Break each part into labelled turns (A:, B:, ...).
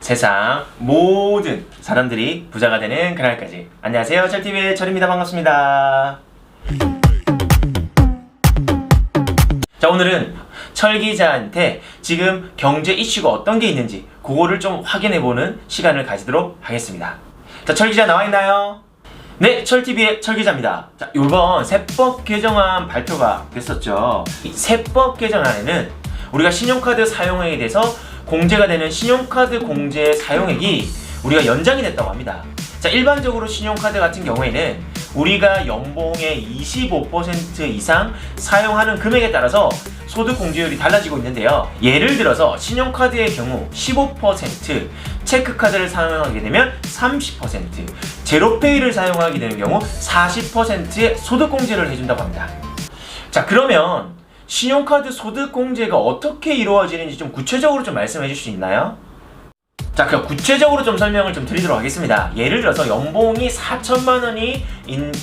A: 세상 모든 사람들이 부자가 되는 그날까지. 안녕하세요, 철TV의 철입니다. 반갑습니다. 자, 오늘은 철 기자한테 지금 경제 이슈가 어떤 게 있는지 그거를 좀 확인해보는 시간을 가지도록 하겠습니다. 자, 철 기자 나와 있나요? 네, 철TV의 철 기자입니다. 자, 이번 세법 개정안 발표가 됐었죠. 이 세법 개정안에는 우리가 신용카드 사용액에 대해서 공제가 되는 신용카드 공제 사용액이 우리가 연장이 됐다고 합니다. 자, 일반적으로 신용카드 같은 경우에는 우리가 연봉의 25% 이상 사용하는 금액에 따라서 소득 공제율이 달라지고 있는데요. 예를 들어서 신용카드의 경우 15%, 체크카드를 사용하게 되면 30%, 제로페이를 사용하게 되는 경우 40%의 소득 공제를 해준다고 합니다. 자, 그러면 신용카드 소득 공제가 어떻게 이루어지는지 좀 구체적으로 좀 말씀해 주실 수 있나요? 자, 그럼 구체적으로 좀 설명을 좀 드리도록 하겠습니다. 예를 들어서 연봉이 4천만 원이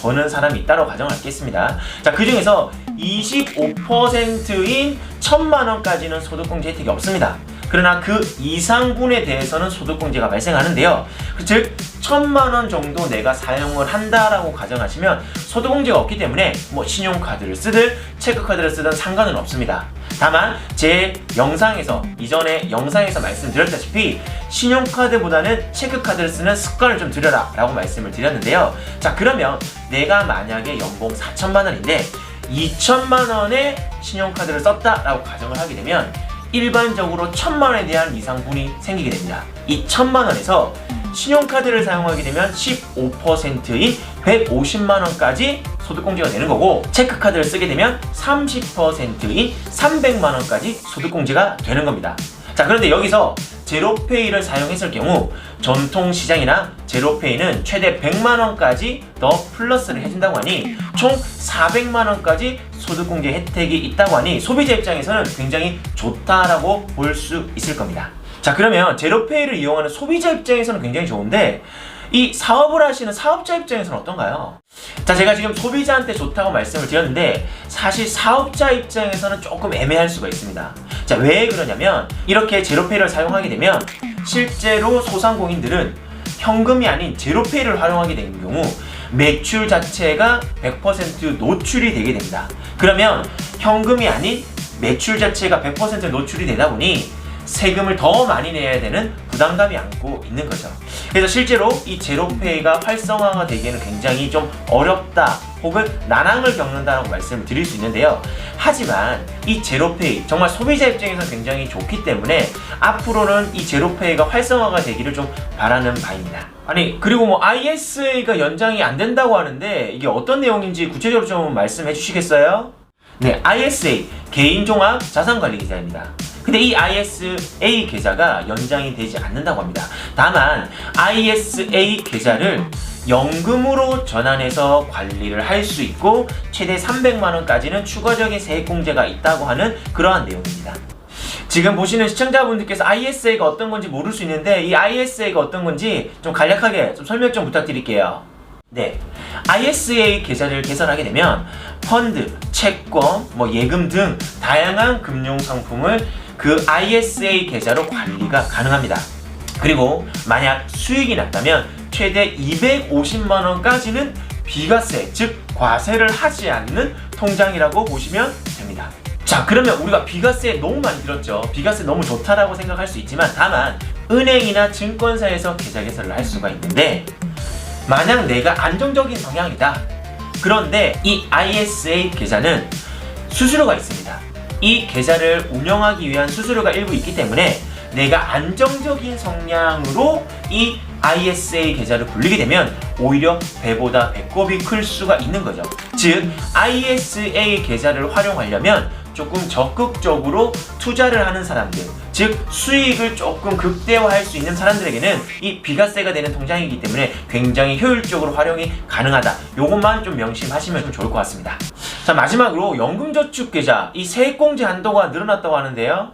A: 버는 사람이 있다고 가정을 하겠습니다. 자, 그 중에서 25%인 1,000만 원까지는 소득공제 혜택이 없습니다. 그러나 그 이상분에 대해서는 소득공제가 발생하는데요. 즉 1,000만 원 정도 내가 사용을 한다라고 가정하시면 소득공제가 없기 때문에 뭐 신용카드를 쓰든 체크카드를 쓰든 상관은 없습니다. 다만 제 영상에서 이전에 영상에서 말씀드렸다시피 신용카드보다는 체크카드를 쓰는 습관을 좀 들여라 라고 말씀을 드렸는데요. 자, 그러면 내가 만약에 연봉 4천만 원인데 2천만 원의 신용카드를 썼다 라고 가정을 하게 되면 일반적으로 1,000만 원에 대한 이상분이 생기게 됩니다. 이 1,000만 원에서 신용카드를 사용하게 되면 15%인 150만 원까지 소득공제가 되는 거고, 체크카드를 쓰게 되면 30%인 300만 원까지 소득공제가 되는 겁니다. 자, 그런데 여기서 제로페이를 사용했을 경우 전통시장이나 제로페이는 최대 100만 원까지 더 플러스를 해준다고 하니 총 400만 원까지 소득공제 혜택이 있다고 하니 소비자 입장에서는 굉장히 좋다라고 볼 수 있을 겁니다. 자, 그러면 제로페이를 이용하는 소비자 입장에서는 굉장히 좋은데 이 사업을 하시는 사업자 입장에서는 어떤가요? 자, 제가 지금 소비자한테 좋다고 말씀을 드렸는데 사실 사업자 입장에서는 조금 애매할 수가 있습니다. 자, 왜 그러냐면 이렇게 제로페이를 사용하게 되면 실제로 소상공인들은 현금이 아닌 제로페이를 활용하게 되는 경우 매출 자체가 100% 노출이 되게 됩니다. 그러면 현금이 아닌 매출 자체가 100% 노출이 되다 보니 세금을 더 많이 내야 되는 부담감이 안고 있는 거죠. 그래서 실제로 이 제로페이가 활성화가 되기에는 굉장히 좀 어렵다 혹은 난항을 겪는다라고 말씀을 드릴 수 있는데요. 하지만 이 제로페이 정말 소비자 입장에서 굉장히 좋기 때문에 앞으로는 이 제로페이가 활성화가 되기를 좀 바라는 바입니다. 아니, 그리고 뭐 ISA가 연장이 안 된다고 하는데 이게 어떤 내용인지 구체적으로 좀 말씀해 주시겠어요? 네, ISA 개인종합 자산관리계좌입니다. 근데 이 ISA 계좌가 연장이 되지 않는다고 합니다. 다만 ISA 계좌를 연금으로 전환해서 관리를 할 수 있고 최대 300만 원까지는 추가적인 세액공제가 있다고 하는 그러한 내용입니다. 지금 보시는 시청자분들께서 ISA가 어떤 건지 모를 수 있는데 이 ISA가 어떤 건지 좀 간략하게 좀 설명 좀 부탁드릴게요. 네, ISA 계좌를 개설하게 되면 펀드, 채권, 예금 등 다양한 금융 상품을 그 ISA 계좌로 관리가 가능합니다. 그리고 만약 수익이 났다면 최대 250만 원까지는 비과세, 즉 과세를 하지 않는 통장이라고 보시면 됩니다. 자, 그러면 우리가 비과세 너무 많이 들었죠. 비과세 너무 좋다라고 생각할 수 있지만 다만 은행이나 증권사에서 계좌 개설을 할 수가 있는데 만약 내가 안정적인 성향이다. 그런데 이 ISA 계좌는 수수료가 있습니다. 이 계좌를 운영하기 위한 수수료가 일부 있기 때문에 내가 안정적인 성향으로 이 ISA 계좌를 굴리게 되면 오히려 배보다 배꼽이 클 수가 있는 거죠. 즉 ISA 계좌를 활용하려면 조금 적극적으로 투자를 하는 사람들, 즉 수익을 조금 극대화할 수 있는 사람들에게는 이 비과세가 되는 통장이기 때문에 굉장히 효율적으로 활용이 가능하다. 요것만 좀 명심하시면 좀 좋을 것 같습니다. 자, 마지막으로 연금저축계좌, 이 세액공제 한도가 늘어났다고 하는데요.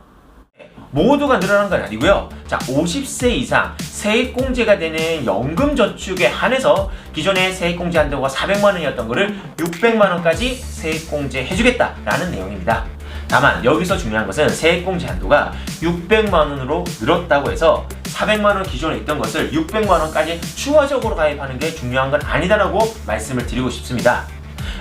A: 모두가 늘어난 건 아니고요. 자, 50세 이상 세액공제가 되는 연금저축에 한해서 기존의 세액공제 한도가 400만 원이었던 거를 600만 원까지 세액공제 해주겠다라는 내용입니다. 다만 여기서 중요한 것은 세액공제 한도가 600만 원으로 늘었다고 해서 400만 원 기존에 있던 것을 600만 원까지 추가적으로 가입하는 게 중요한 건 아니다라고 말씀을 드리고 싶습니다.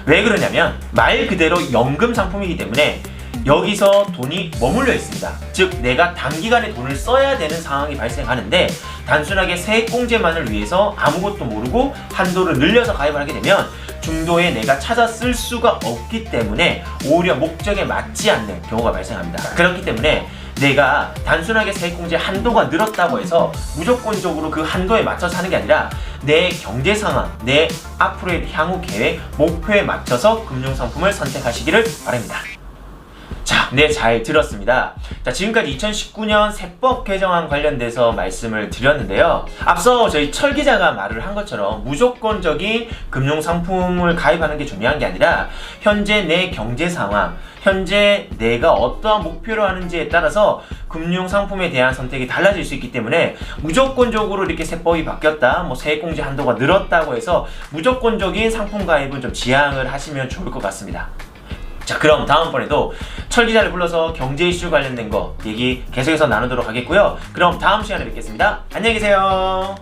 A: 왜 그러냐면 말 그대로 연금 상품이기 때문에 여기서 돈이 머물러 있습니다. 즉 내가 단기간에 돈을 써야 되는 상황이 발생하는데 단순하게 세액공제만을 위해서 아무것도 모르고 한도를 늘려서 가입을 하게 되면 중도에 내가 찾아 쓸 수가 없기 때문에 오히려 목적에 맞지 않는 경우가 발생합니다. 그렇기 때문에 내가 단순하게 세액공제 한도가 늘었다고 해서 무조건적으로 그 한도에 맞춰서 하는 게 아니라 내 경제 상황, 내 앞으로의 향후 계획, 목표에 맞춰서 금융상품을 선택하시기를 바랍니다. 자, 네, 잘 들었습니다. 자, 지금까지 2019년 세법 개정안 관련돼서 말씀을 드렸는데요. 앞서 저희 철 기자가 말을 한 것처럼 무조건적인 금융상품을 가입하는 게 중요한 게 아니라 현재 내 경제 상황, 현재 내가 어떠한 목표로 하는지에 따라서 금융상품에 대한 선택이 달라질 수 있기 때문에 무조건적으로 이렇게 세법이 바뀌었다, 뭐 세액공제 한도가 늘었다고 해서 무조건적인 상품 가입은 좀 지양을 하시면 좋을 것 같습니다. 자, 그럼 다음번에도 철 기자를 불러서 경제 이슈 관련된 거 얘기 계속해서 나누도록 하겠고요. 그럼 다음 시간에 뵙겠습니다. 안녕히 계세요.